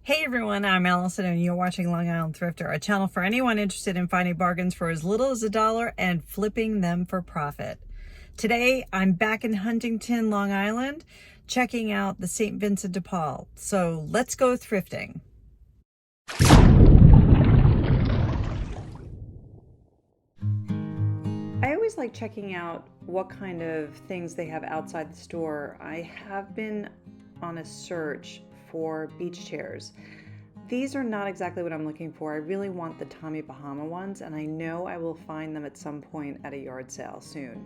Hey everyone, I'm Allison and you're watching Long Island Thrifter, a channel for anyone interested in finding bargains for as little as $1 and flipping them for profit. Today, I'm back in Huntington, Long Island, checking out the St. Vincent de Paul. So let's go thrifting. I always like checking out what kind of things they have outside the store. I have been on a search for beach chairs. These are not exactly what I'm looking for. I really want the Tommy Bahama ones, and I know I will find them at some point at a yard sale soon.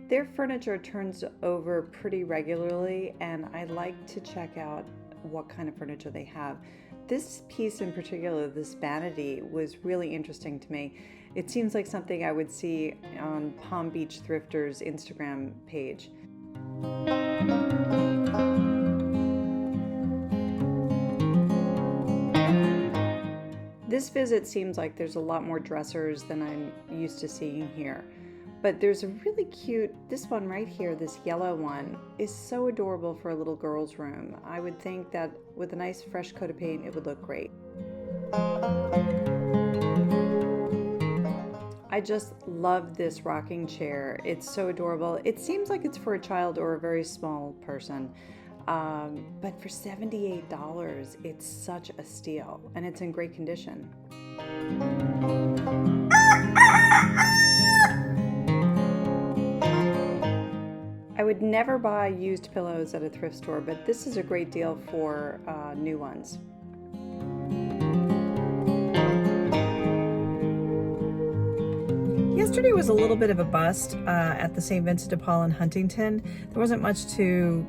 Their furniture turns over pretty regularly, and I like to check out what kind of furniture they have. This piece in particular, this vanity, was really interesting to me. It seems like something I would see on Palm Beach Thrifter's Instagram page. This visit seems like there's a lot more dressers than I'm used to seeing here. But there's a really cute, this one right here, this yellow one, is so adorable for a little girl's room. I would think that with a nice fresh coat of paint, it would look great. I just love this rocking chair. It's so adorable. It seems like it's for a child or a very small person. But for $78, it's such a steal, and it's in great condition. I would never buy used pillows at a thrift store, but this is a great deal for new ones. Yesterday was a little bit of a bust at the St. Vincent de Paul in Huntington. There wasn't much to,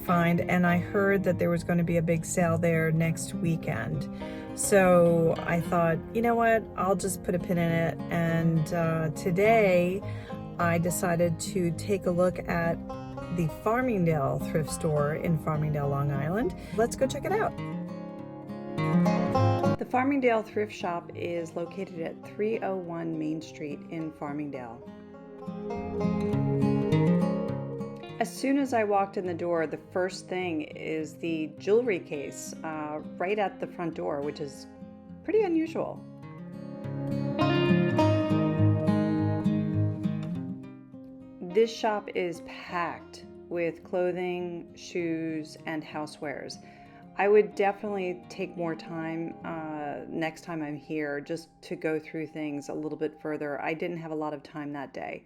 find, and I heard that there was going to be a big sale there next weekend. So I thought, you know what, I'll just put a pin in it. And today I decided to take a look at the Farmingdale thrift store in Farmingdale, Long Island. Let's go check it out. The Farmingdale thrift shop is located at 301 Main Street in Farmingdale. As soon as I walked in the door, the first thing is the jewelry case right at the front door, which is pretty unusual. This shop is packed with clothing, shoes, and housewares. I would definitely take more time next time I'm here just to go through things a little bit further. I didn't have a lot of time that day.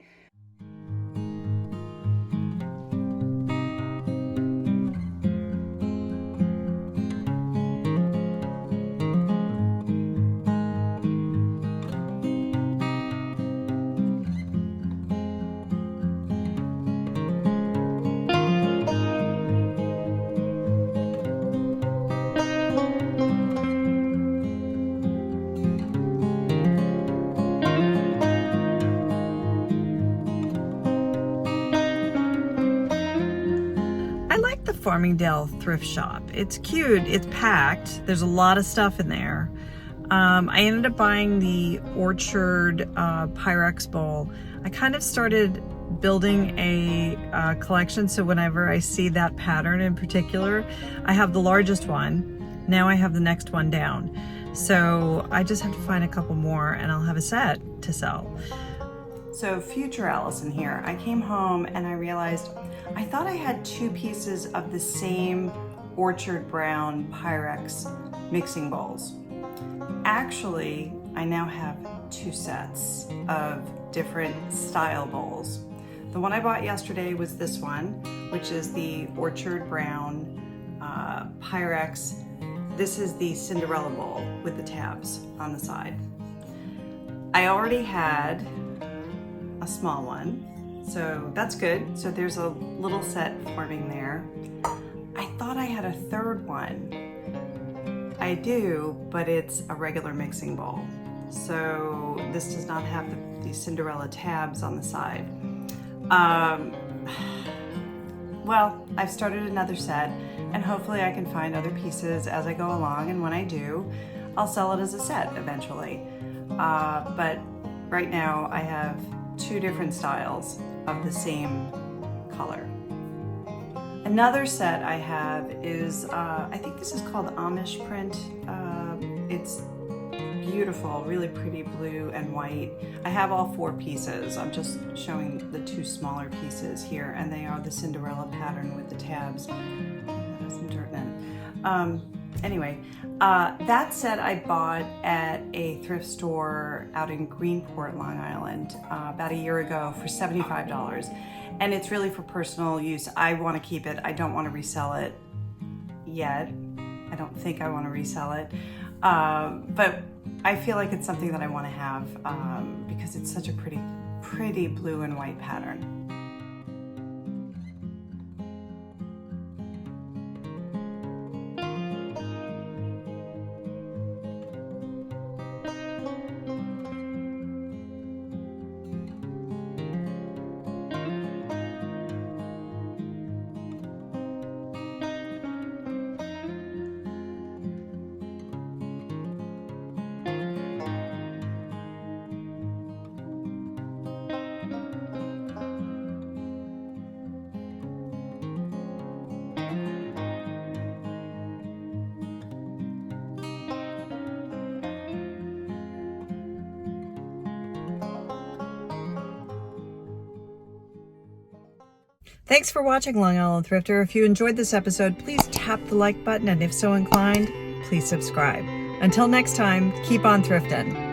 Farmingdale thrift shop. It's cute, it's packed, there's a lot of stuff in there. I ended up buying the Orchard Pyrex bowl. I kind of started building a collection, so whenever I see that pattern in particular, I have the largest one. Now I have the next one down. So I just have to find a couple more and I'll have a set to sell. So future Allison here, I came home and I realized I thought I had two pieces of the same Orchard Brown Pyrex mixing bowls. Actually, I now have two sets of different style bowls. The one I bought yesterday was this one, which is the Orchard Brown Pyrex. This is the Cinderella bowl with the tabs on the side. I already had a small one, so that's good. So there's a little set forming there. I thought I had a third one. I do, but it's a regular mixing bowl. So this does not have the Cinderella tabs on the side. Well, I've started another set, and hopefully I can find other pieces as I go along, and when I do, I'll sell it as a set eventually. But right now I have two different styles of the same color. Another set I have is, I think this is called Amish print. It's beautiful, really pretty blue and white. I have all 4 pieces. I'm just showing the 2 smaller pieces here, and they are the Cinderella pattern with the tabs. That has some dirt in it. Anyway, that set I bought at a thrift store out in Greenport, Long Island, about a year ago for $75. And it's really for personal use. I want to keep it. I don't want to resell it yet. I don't think I want to resell it. But I feel like it's something that I want to have because it's such a pretty blue and white pattern. Thanks for watching, Long Island Thrifter. If you enjoyed this episode, please tap the like button, and if so inclined, please subscribe. Until next time, keep on thrifting.